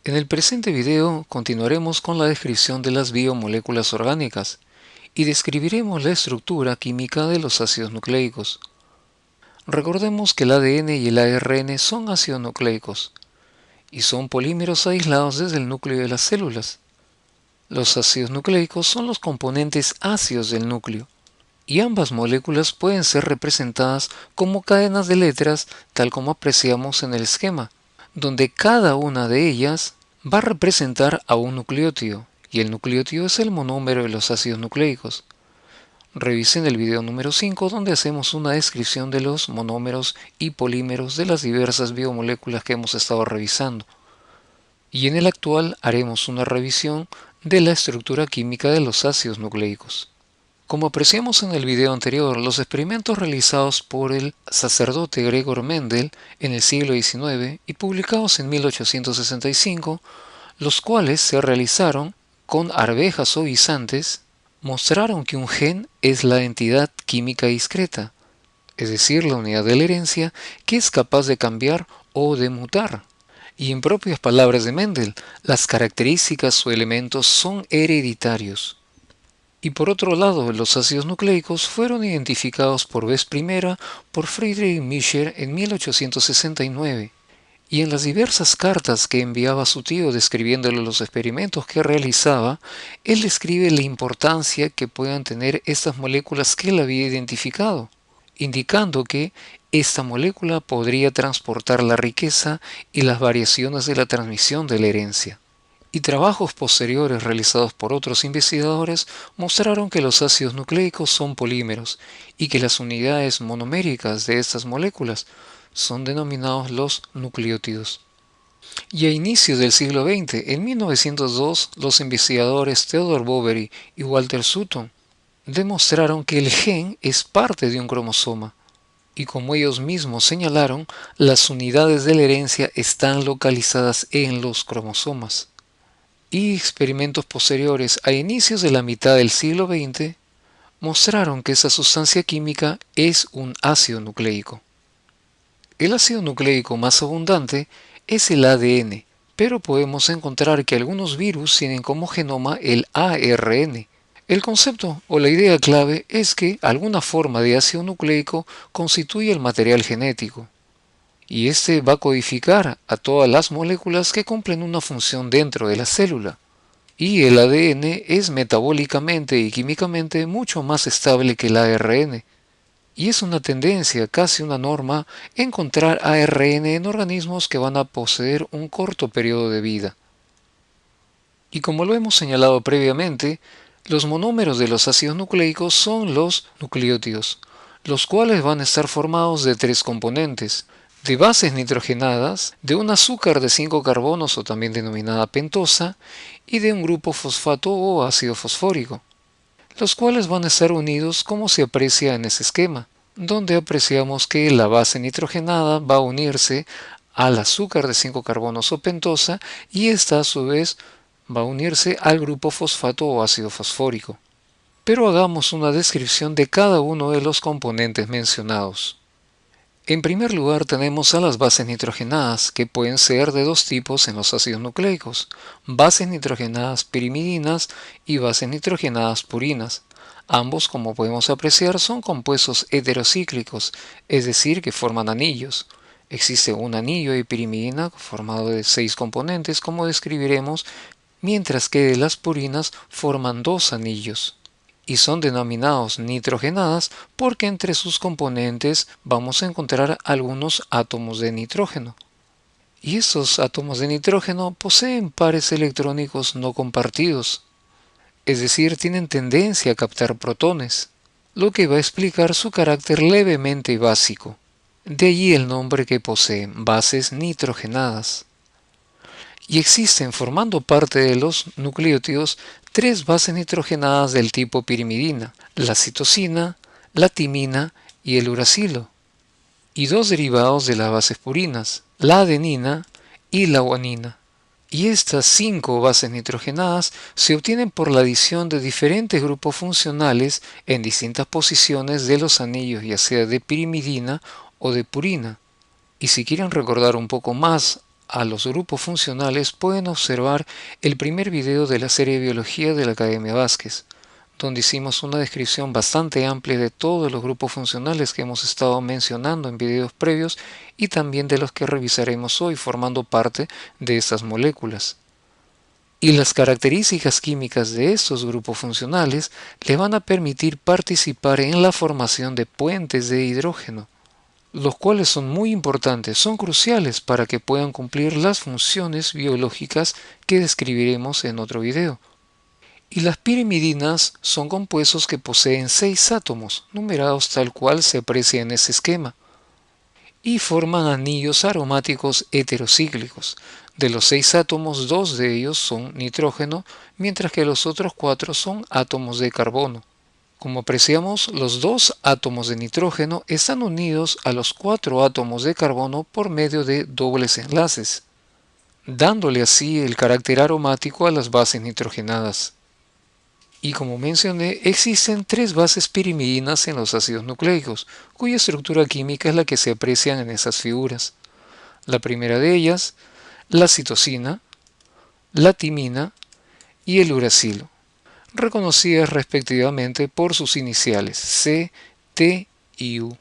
En el presente video continuaremos con la descripción de las biomoléculas orgánicas y describiremos la estructura química de los ácidos nucleicos. Recordemos que el ADN y el ARN son ácidos nucleicos y son polímeros aislados desde el núcleo de las células. Los ácidos nucleicos son los componentes ácidos del núcleo y ambas moléculas pueden ser representadas como cadenas de letras tal como apreciamos en el esquema, donde cada una de ellas va a representar a un nucleótido, y el nucleótido es el monómero de los ácidos nucleicos. Revisen el video número 5 donde hacemos una descripción de los monómeros y polímeros de las diversas biomoléculas que hemos estado revisando. Y en el actual haremos una revisión de la estructura química de los ácidos nucleicos. Como apreciamos en el video anterior, los experimentos realizados por el sacerdote Gregor Mendel en el siglo XIX y publicados en 1865, los cuales se realizaron con arvejas o guisantes, mostraron que un gen es la entidad química discreta, es decir, la unidad de la herencia que es capaz de cambiar o de mutar. Y en propias palabras de Mendel, las características o elementos son hereditarios. Y por otro lado, los ácidos nucleicos fueron identificados por vez primera por Friedrich Mischer en 1869. Y en las diversas cartas que enviaba a su tío describiéndole los experimentos que realizaba, él describe la importancia que puedan tener estas moléculas que él había identificado, indicando que esta molécula podría transportar la riqueza y las variaciones de la transmisión de la herencia. Y trabajos posteriores realizados por otros investigadores mostraron que los ácidos nucleicos son polímeros y que las unidades monoméricas de estas moléculas son denominados los nucleótidos. Y a inicios del siglo XX, en 1902, los investigadores Theodore Boveri y Walter Sutton demostraron que el gen es parte de un cromosoma, y como ellos mismos señalaron, las unidades de la herencia están localizadas en los cromosomas. Y experimentos posteriores a inicios de la mitad del siglo XX mostraron que esa sustancia química es un ácido nucleico. El ácido nucleico más abundante es el ADN, pero podemos encontrar que algunos virus tienen como genoma el ARN. El concepto o la idea clave es que alguna forma de ácido nucleico constituye el material genético, y este va a codificar a todas las moléculas que cumplen una función dentro de la célula. Y el ADN es metabólicamente y químicamente mucho más estable que el ARN. Y es una tendencia, casi una norma, encontrar ARN en organismos que van a poseer un corto periodo de vida. Y como lo hemos señalado previamente, los monómeros de los ácidos nucleicos son los nucleótidos, los cuales van a estar formados de tres componentes: de bases nitrogenadas, de un azúcar de 5 carbonos o también denominada pentosa, y de un grupo fosfato o ácido fosfórico, los cuales van a estar unidos como se aprecia en ese esquema, donde apreciamos que la base nitrogenada va a unirse al azúcar de 5 carbonos o pentosa y esta a su vez va a unirse al grupo fosfato o ácido fosfórico. Pero hagamos una descripción de cada uno de los componentes mencionados. En primer lugar tenemos a las bases nitrogenadas, que pueden ser de dos tipos en los ácidos nucleicos: bases nitrogenadas pirimidinas y bases nitrogenadas purinas. Ambos, como podemos apreciar, son compuestos heterocíclicos, es decir, que forman anillos. Existe un anillo de pirimidina formado de 6 componentes, como describiremos, mientras que de las purinas forman 2 anillos. Y son denominados nitrogenadas porque entre sus componentes vamos a encontrar algunos átomos de nitrógeno. Y estos átomos de nitrógeno poseen pares electrónicos no compartidos, es decir, tienen tendencia a captar protones, lo que va a explicar su carácter levemente básico. De allí el nombre que poseen, bases nitrogenadas. Y existen, formando parte de los nucleótidos, 3 bases nitrogenadas del tipo pirimidina: la citosina, la timina y el uracilo, y 2 derivados de las bases purinas, la adenina y la guanina. Y estas 5 bases nitrogenadas se obtienen por la adición de diferentes grupos funcionales en distintas posiciones de los anillos, ya sea de pirimidina o de purina. Y si quieren recordar un poco más a los grupos funcionales, pueden observar el primer video de la serie de Biología de la Academia Vázquez, donde hicimos una descripción bastante amplia de todos los grupos funcionales que hemos estado mencionando en videos previos y también de los que revisaremos hoy formando parte de estas moléculas. Y las características químicas de estos grupos funcionales le van a permitir participar en la formación de puentes de hidrógeno, los cuales son muy importantes, son cruciales para que puedan cumplir las funciones biológicas que describiremos en otro video. Y las pirimidinas son compuestos que poseen 6 átomos, numerados tal cual se aprecia en ese esquema, y forman anillos aromáticos heterocíclicos. De los 6 átomos, 2 de ellos son nitrógeno, mientras que los otros 4 son átomos de carbono. Como apreciamos, los 2 átomos de nitrógeno están unidos a los 4 átomos de carbono por medio de dobles enlaces, dándole así el carácter aromático a las bases nitrogenadas. Y como mencioné, existen 3 bases pirimidinas en los ácidos nucleicos, cuya estructura química es la que se aprecian en esas figuras. La primera de ellas, la citosina, la timina y el uracilo, reconocidas respectivamente por sus iniciales C, T y U.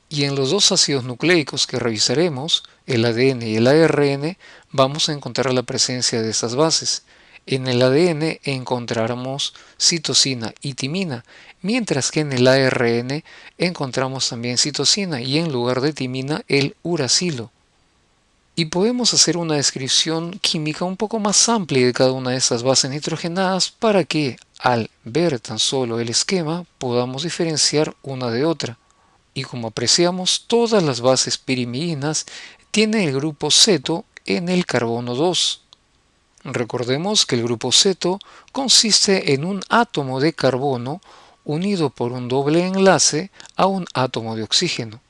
Y en los 2 ácidos nucleicos que revisaremos, el ADN y el ARN, vamos a encontrar la presencia de esas bases. En el ADN encontramos citosina y timina, mientras que en el ARN encontramos también citosina y en lugar de timina el uracilo. Y podemos hacer una descripción química un poco más amplia de cada una de estas bases nitrogenadas para que, al ver tan solo el esquema, podamos diferenciar una de otra. Y como apreciamos, todas las bases pirimidinas tienen el grupo ceto en el carbono 2. Recordemos que el grupo ceto consiste en un átomo de carbono unido por un doble enlace a un átomo de oxígeno.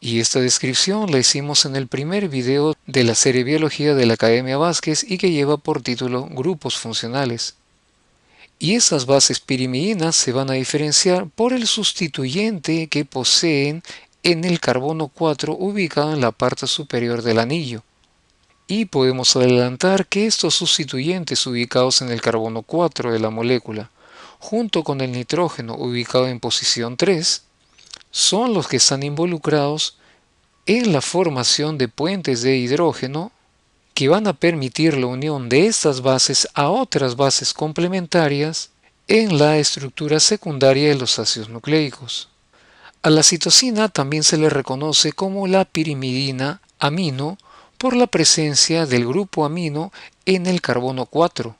Y esta descripción la hicimos en el primer video de la serie Biología de la Academia Vázquez y que lleva por título Grupos Funcionales. Y esas bases pirimidinas se van a diferenciar por el sustituyente que poseen en el carbono 4 ubicado en la parte superior del anillo. Y podemos adelantar que estos sustituyentes ubicados en el carbono 4 de la molécula, junto con el nitrógeno ubicado en posición 3, son los que están involucrados en la formación de puentes de hidrógeno que van a permitir la unión de estas bases a otras bases complementarias en la estructura secundaria de los ácidos nucleicos. A la citosina también se le reconoce como la pirimidina amino por la presencia del grupo amino en el carbono 4,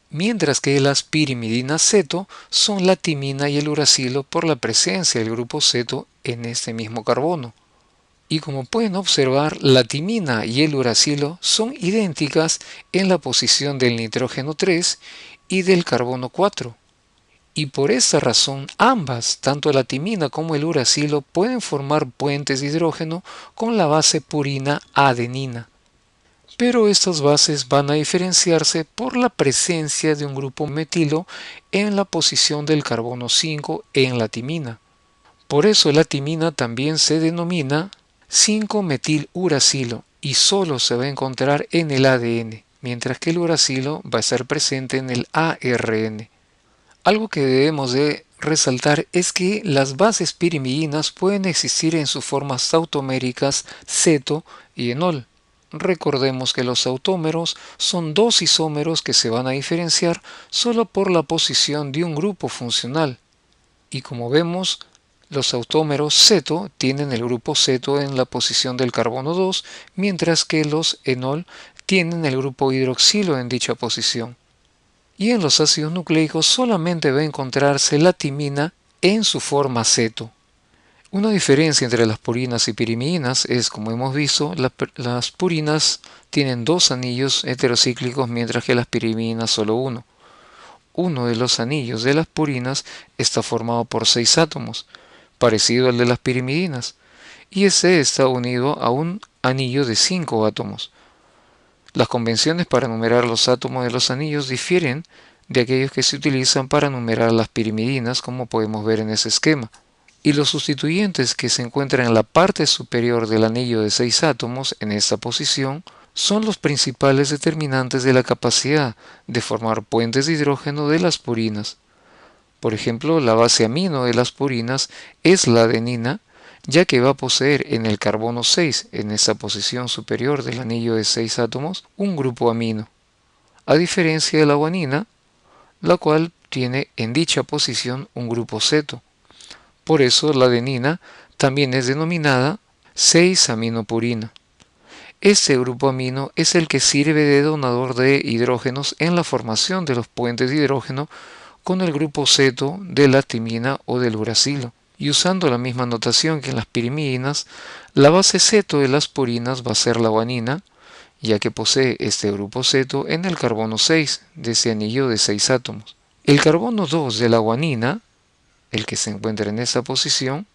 mientras que las pirimidinas ceto son la timina y el uracilo por la presencia del grupo ceto en este mismo carbono. Y como pueden observar, la timina y el uracilo son idénticas en la posición del nitrógeno 3 y del carbono 4. Y por esta razón, ambas, tanto la timina como el uracilo, pueden formar puentes de hidrógeno con la base purina adenina. Pero estas bases van a diferenciarse por la presencia de un grupo metilo en la posición del carbono 5 en la timina. Por eso la timina también se denomina 5-metiluracilo y solo se va a encontrar en el ADN, mientras que el uracilo va a estar presente en el ARN. Algo que debemos de resaltar es que las bases pirimidinas pueden existir en sus formas tautoméricas ceto y enol. Recordemos que los autómeros son 2 isómeros que se van a diferenciar solo por la posición de un grupo funcional. Y como vemos, los autómeros ceto tienen el grupo ceto en la posición del carbono 2, mientras que los enol tienen el grupo hidroxilo en dicha posición. Y en los ácidos nucleicos solamente va a encontrarse la timina en su forma ceto. Una diferencia entre las purinas y pirimidinas es, como hemos visto, las purinas tienen 2 anillos heterocíclicos mientras que las pirimidinas solo uno. Uno de los anillos de las purinas está formado por 6 átomos, parecido al de las pirimidinas, y ese está unido a un anillo de 5 átomos. Las convenciones para numerar los átomos de los anillos difieren de aquellos que se utilizan para numerar las pirimidinas, como podemos ver en ese esquema. Y los sustituyentes que se encuentran en la parte superior del anillo de 6 átomos en esta posición son los principales determinantes de la capacidad de formar puentes de hidrógeno de las purinas. Por ejemplo, la base amino de las purinas es la adenina, ya que va a poseer en el carbono 6, en esa posición superior del anillo de 6 átomos, un grupo amino, a diferencia de la guanina, la cual tiene en dicha posición un grupo ceto. Por eso la adenina también es denominada 6-aminopurina. Este grupo amino es el que sirve de donador de hidrógenos en la formación de los puentes de hidrógeno con el grupo ceto de la timina o del uracilo. Y usando la misma notación que en las pirimidinas, la base ceto de las purinas va a ser la guanina, ya que posee este grupo ceto en el carbono 6 de ese anillo de 6 átomos. El carbono 2 de la guanina, el que se encuentra en esa posición,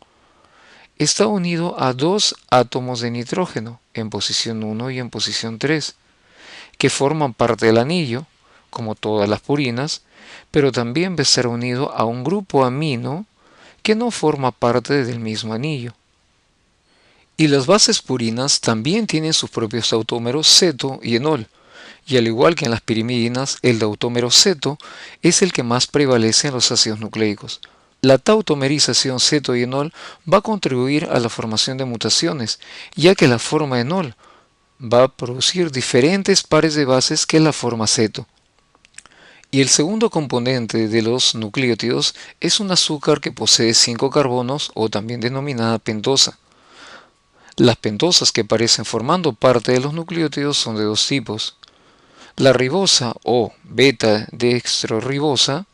está unido a dos átomos de nitrógeno en posición 1 y en posición 3, que forman parte del anillo, como todas las purinas, pero también va a estar unido a un grupo amino que no forma parte del mismo anillo. Y las bases purinas también tienen sus propios autómeros ceto y enol, y al igual que en las pirimidinas, el dautómero ceto es el que más prevalece en los ácidos nucleicos. La tautomerización ceto y enol va a contribuir a la formación de mutaciones, ya que la forma enol va a producir diferentes pares de bases que la forma ceto. Y el segundo componente de los nucleótidos es un azúcar que posee 5 carbonos o también denominada pentosa. Las pentosas que aparecen formando parte de los nucleótidos son de dos tipos: la ribosa o beta-dextrorribosa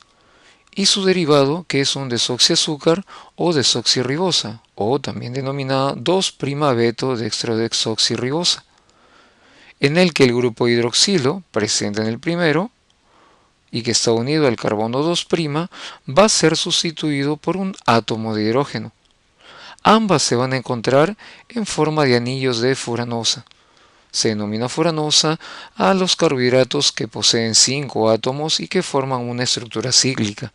y su derivado, que es un desoxiazúcar o desoxirribosa, o también denominada 2'-beto-dextrodesoxirribosa, en el que el grupo hidroxilo, presente en el primero, y que está unido al carbono 2', va a ser sustituido por un átomo de hidrógeno. Ambas se van a encontrar en forma de anillos de furanosa. Se denomina furanosa a los carbohidratos que poseen 5 átomos y que forman una estructura cíclica.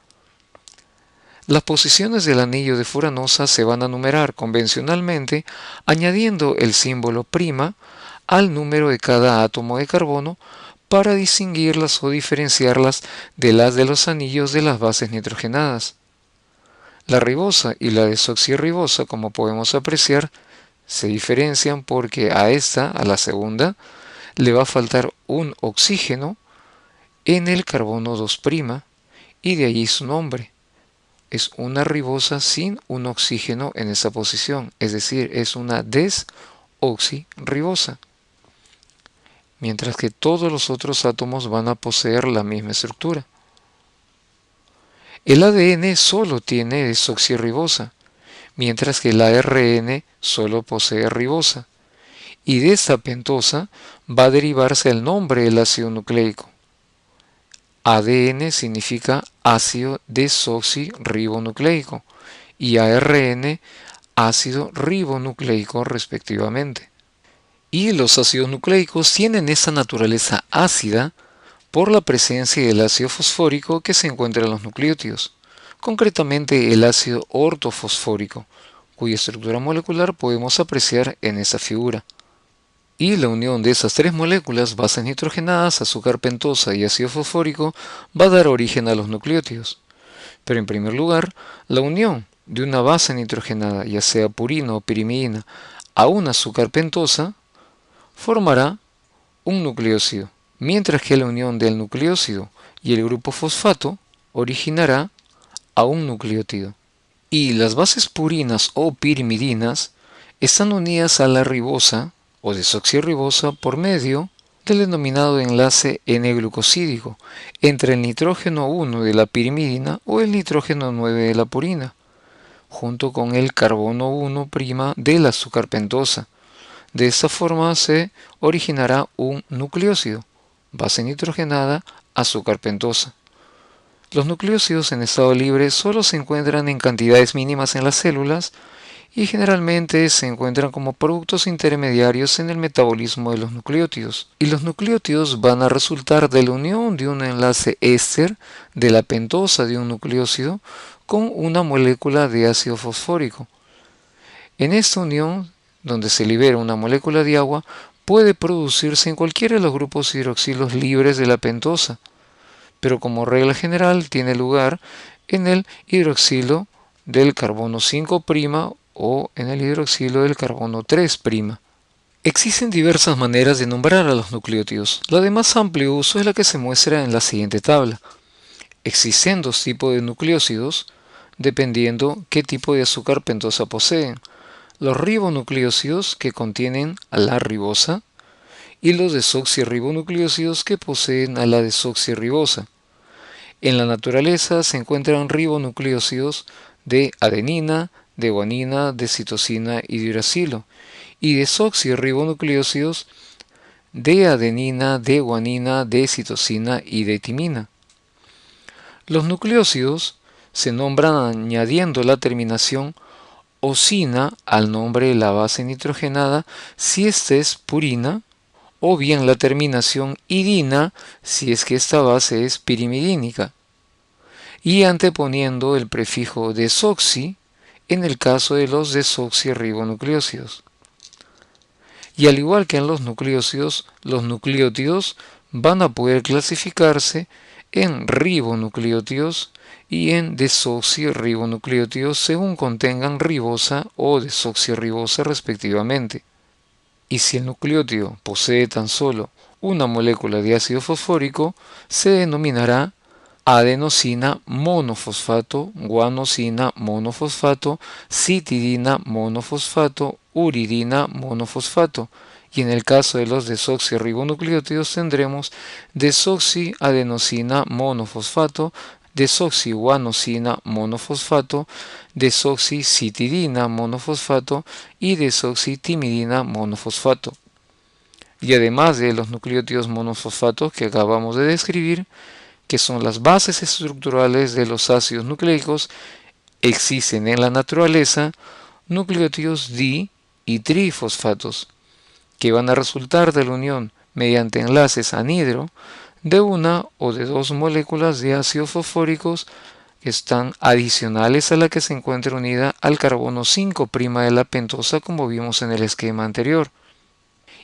Las posiciones del anillo de furanosa se van a numerar convencionalmente añadiendo el símbolo prima al número de cada átomo de carbono para distinguirlas o diferenciarlas de las de los anillos de las bases nitrogenadas. La ribosa y la desoxirribosa, como podemos apreciar, se diferencian porque a la segunda, le va a faltar un oxígeno en el carbono 2', y de allí su nombre. Es una ribosa sin un oxígeno en esa posición, es decir, es una desoxirribosa, mientras que todos los otros átomos van a poseer la misma estructura. El ADN solo tiene desoxirribosa, mientras que el ARN solo posee ribosa, y de esta pentosa va a derivarse el nombre del ácido nucleico. ADN significa ácido desoxirribonucleico y ARN ácido ribonucleico respectivamente. Y los ácidos nucleicos tienen esa naturaleza ácida por la presencia del ácido fosfórico que se encuentra en los nucleótidos, concretamente el ácido ortofosfórico, cuya estructura molecular podemos apreciar en esa figura. Y la unión de esas tres moléculas, bases nitrogenadas, azúcar pentosa y ácido fosfórico, va a dar origen a los nucleótidos. Pero en primer lugar, la unión de una base nitrogenada, ya sea purina o pirimidina, a un azúcar pentosa, formará un nucleócido, mientras que la unión del nucleócido y el grupo fosfato originará a un nucleótido. Y las bases purinas o pirimidinas están unidas a la ribosa o desoxirribosa por medio del denominado enlace N-glucosídico entre el nitrógeno 1 de la pirimidina o el nitrógeno 9 de la purina, junto con el carbono 1' del azúcar pentosa. De esta forma se originará un nucleócido, base nitrogenada, azúcar pentosa. Los nucleócidos en estado libre solo se encuentran en cantidades mínimas en las células y generalmente se encuentran como productos intermediarios en el metabolismo de los nucleótidos. Y los nucleótidos van a resultar de la unión de un enlace éster de la pentosa de un nucleócido con una molécula de ácido fosfórico. En esta unión, donde se libera una molécula de agua, puede producirse en cualquiera de los grupos hidroxilos libres de la pentosa, pero como regla general tiene lugar en el hidroxilo del carbono 5' o en el hidroxilo del carbono 3'. Existen diversas maneras de nombrar a los nucleótidos. La de más amplio uso es la que se muestra en la siguiente tabla. Existen dos tipos de nucleósidos, dependiendo qué tipo de azúcar pentosa poseen: los ribonucleósidos, que contienen a la ribosa, y los desoxirribonucleósidos, que poseen a la desoxirribosa. En la naturaleza se encuentran ribonucleósidos de adenina, de guanina, de citosina y de uracilo, y desoxirribonucleósidos de adenina, de guanina, de citosina y de timina. Los nucleósidos se nombran añadiendo la terminación osina al nombre de la base nitrogenada si esta es purina, o bien la terminación idina si es que esta base es pirimidínica, y anteponiendo el prefijo desoxi en el caso de los desoxirribonucleósidos. Y al igual que en los nucleósidos, los nucleótidos van a poder clasificarse en ribonucleótidos y en desoxirribonucleótidos según contengan ribosa o desoxirribosa respectivamente. Y si el nucleótido posee tan solo una molécula de ácido fosfórico, se denominará adenosina monofosfato, guanosina monofosfato, citidina monofosfato, uridina monofosfato. Y en el caso de los desoxirribonucleótidos tendremos desoxiadenosina monofosfato, desoxiguanosina monofosfato, desoxicitidina monofosfato y desoxitimidina monofosfato. Y además de los nucleótidos monofosfatos que acabamos de describir, que son las bases estructurales de los ácidos nucleicos, existen en la naturaleza nucleótidos di y trifosfatos, que van a resultar de la unión mediante enlaces anhidro de una o de dos moléculas de ácidos fosfóricos que están adicionales a la que se encuentra unida al carbono 5' de la pentosa, como vimos en el esquema anterior.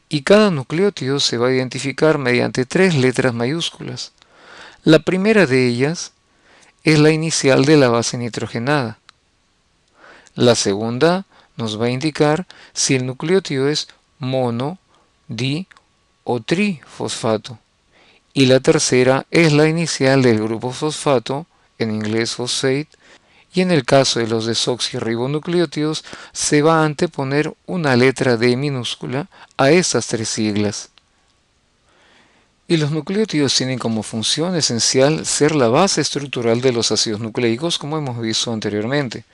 Y cada nucleótido se va a identificar mediante tres letras mayúsculas. La primera de ellas es la inicial de la base nitrogenada. La segunda nos va a indicar si el nucleótido es mono, di o trifosfato. Y la tercera es la inicial del grupo fosfato, en inglés phosphate, y en el caso de los desoxirribonucleótidos se va a anteponer una letra D minúscula a estas tres siglas. Y los nucleótidos tienen como función esencial ser la base estructural de los ácidos nucleicos, como hemos visto anteriormente.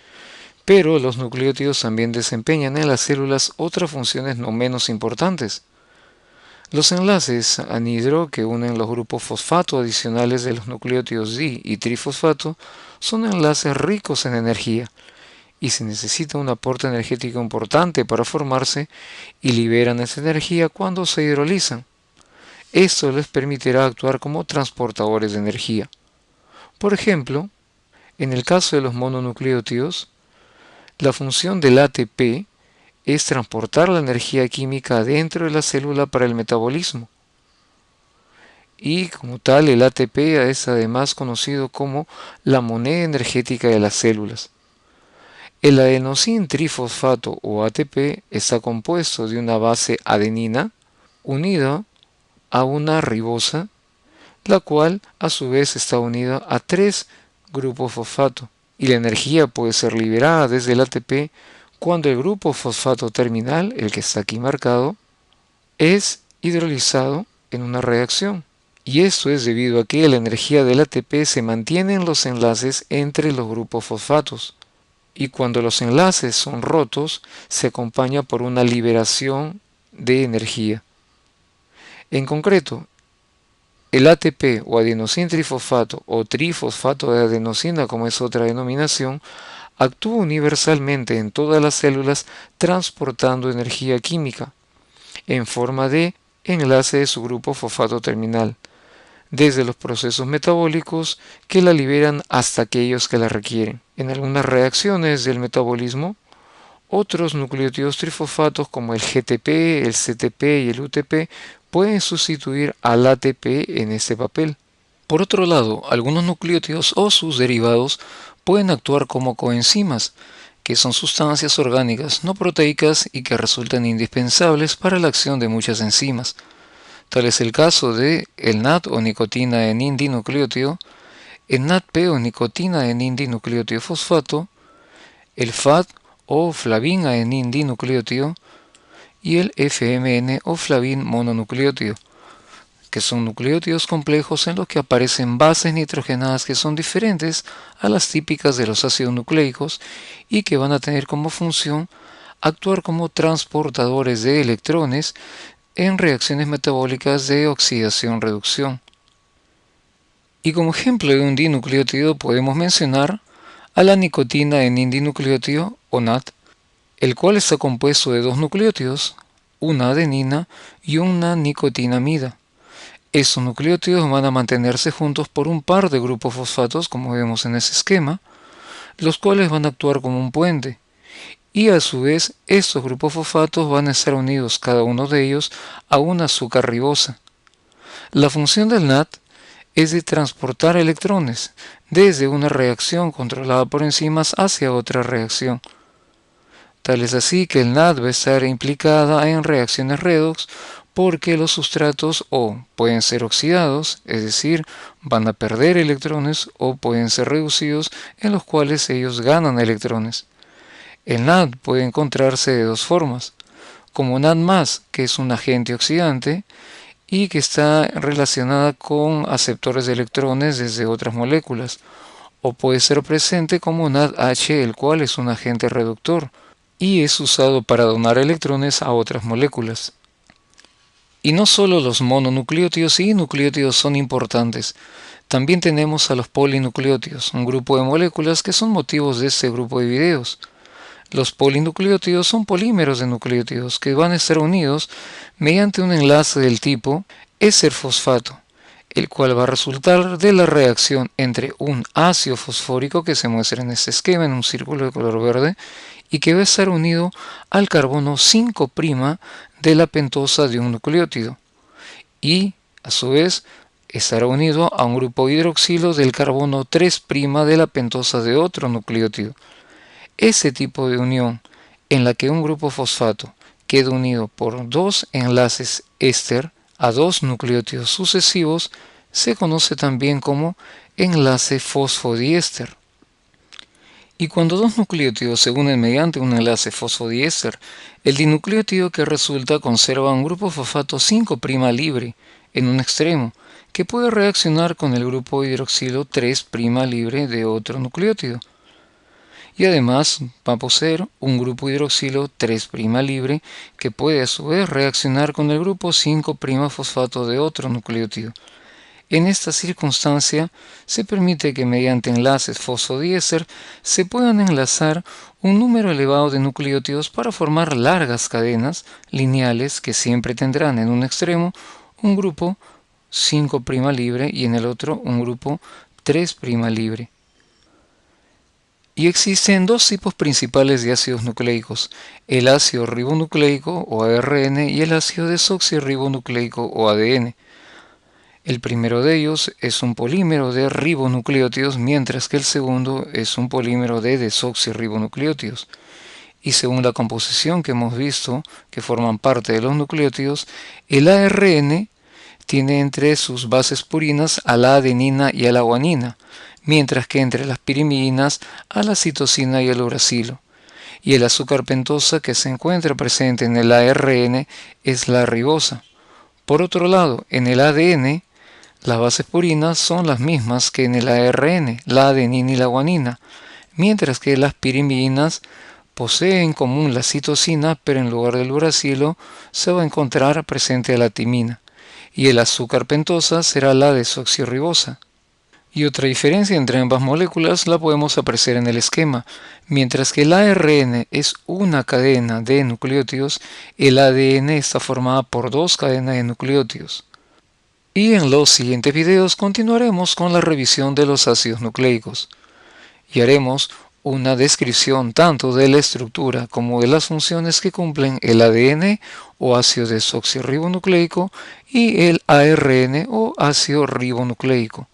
Pero los nucleótidos también desempeñan en las células otras funciones no menos importantes. Los enlaces anhidro que unen los grupos fosfato adicionales de los nucleótidos di y trifosfato son enlaces ricos en energía y se necesita un aporte energético importante para formarse y liberan esa energía cuando se hidrolizan. Esto les permitirá actuar como transportadores de energía. Por ejemplo, en el caso de los mononucleótidos, la función del ATP es transportar la energía química dentro de la célula para el metabolismo. Y como tal, el ATP es además conocido como la moneda energética de las células. El adenosin trifosfato o ATP está compuesto de una base adenina unida a una ribosa, la cual a su vez está unida a tres grupos fosfato, y la energía puede ser liberada desde el ATP cuando el grupo fosfato terminal, el que está aquí marcado, es hidrolizado en una reacción. Y esto es debido a que la energía del ATP se mantiene en los enlaces entre los grupos fosfatos, y cuando los enlaces son rotos se acompaña por una liberación de energía. En concreto, el ATP o adenosin trifosfato o trifosfato de adenosina, como es otra denominación, actúa universalmente en todas las células transportando energía química en forma de enlace de su grupo fosfato terminal, desde los procesos metabólicos que la liberan hasta aquellos que la requieren. En algunas reacciones del metabolismo Otros nucleótidos trifosfatos como el GTP, el CTP y el UTP pueden sustituir al ATP en este papel. Por otro lado, algunos nucleótidos o sus derivados pueden actuar como coenzimas, que son sustancias orgánicas no proteicas y que resultan indispensables para la acción de muchas enzimas. Tal es el caso de el NAD o nicotina en indinucleótido, el NADP o nicotina en indinucleótido fosfato, el FAD o flavina en indinucleótido y el FMN o flavin mononucleótido, que son nucleótidos complejos en los que aparecen bases nitrogenadas que son diferentes a las típicas de los ácidos nucleicos y que van a tener como función actuar como transportadores de electrones en reacciones metabólicas de oxidación-reducción. Y como ejemplo de un dinucleótido podemos mencionar a la nicotina en indinucleótido o NAD, el cual está compuesto de dos nucleótidos, una adenina y una nicotinamida. Estos nucleótidos van a mantenerse juntos por un par de grupos fosfatos, como vemos en ese esquema, los cuales van a actuar como un puente. Y a su vez, estos grupos fosfatos van a estar unidos cada uno de ellos a una azúcar ribosa. La función del NAD es de transportar electrones desde una reacción controlada por enzimas hacia otra reacción. Tal es así que el NAD va a estar implicada en reacciones redox porque los sustratos o pueden ser oxidados, es decir, van a perder electrones, o pueden ser reducidos, en los cuales ellos ganan electrones. El NAD puede encontrarse de dos formas, como NAD+, que es un agente oxidante y que está relacionada con aceptores de electrones desde otras moléculas, o puede ser presente como NADH, el cual es un agente reductor y es usado para donar electrones a otras moléculas. Y no solo los mononucleótidos y nucleótidos son importantes, también tenemos a los polinucleótidos, un grupo de moléculas que son motivos de este grupo de videos. Los polinucleótidos son polímeros de nucleótidos que van a estar unidos mediante un enlace del tipo éster-fosfato, el cual va a resultar de la reacción entre un ácido fosfórico que se muestra en este esquema en un círculo de color verde y que va a estar unido al carbono 5' de la pentosa de un nucleótido y, a su vez, estará unido a un grupo hidroxilo del carbono 3' de la pentosa de otro nucleótido. Ese tipo de unión en la que un grupo fosfato queda unido por dos enlaces éster a dos nucleótidos sucesivos se conoce también como enlace fosfodiéster. Y cuando dos nucleótidos se unen mediante un enlace fosfodiéster, el dinucleótido que resulta conserva un grupo fosfato 5' libre en un extremo, que puede reaccionar con el grupo hidroxilo 3' libre de otro nucleótido. Y además va a poseer un grupo hidroxilo 3' libre que puede a su vez reaccionar con el grupo 5' fosfato de otro nucleótido. En esta circunstancia, se permite que mediante enlaces fosfodiéster se puedan enlazar un número elevado de nucleótidos para formar largas cadenas lineales que siempre tendrán en un extremo un grupo 5' libre y en el otro un grupo 3' libre. Y existen dos tipos principales de ácidos nucleicos, el ácido ribonucleico o ARN y el ácido desoxirribonucleico o ADN. El primero de ellos es un polímero de ribonucleótidos, mientras que el segundo es un polímero de desoxirribonucleótidos. Y según la composición que hemos visto, que forman parte de los nucleótidos, el ARN tiene entre sus bases purinas a la adenina y a la guanina, mientras que entre las pirimidinas a la citosina y el uracilo. Y el azúcar pentosa que se encuentra presente en el ARN es la ribosa. Por otro lado, en el ADN, las bases purinas son las mismas que en el ARN, la adenina y la guanina, mientras que las pirimidinas poseen en común la citosina, pero en lugar del uracilo se va a encontrar presente la timina, y el azúcar pentosa será la desoxirribosa. Y otra diferencia entre ambas moléculas la podemos apreciar en el esquema. Mientras que el ARN es una cadena de nucleótidos, el ADN está formada por dos cadenas de nucleótidos. Y en los siguientes videos continuaremos con la revisión de los ácidos nucleicos y haremos una descripción tanto de la estructura como de las funciones que cumplen el ADN o ácido desoxirribonucleico y el ARN o ácido ribonucleico.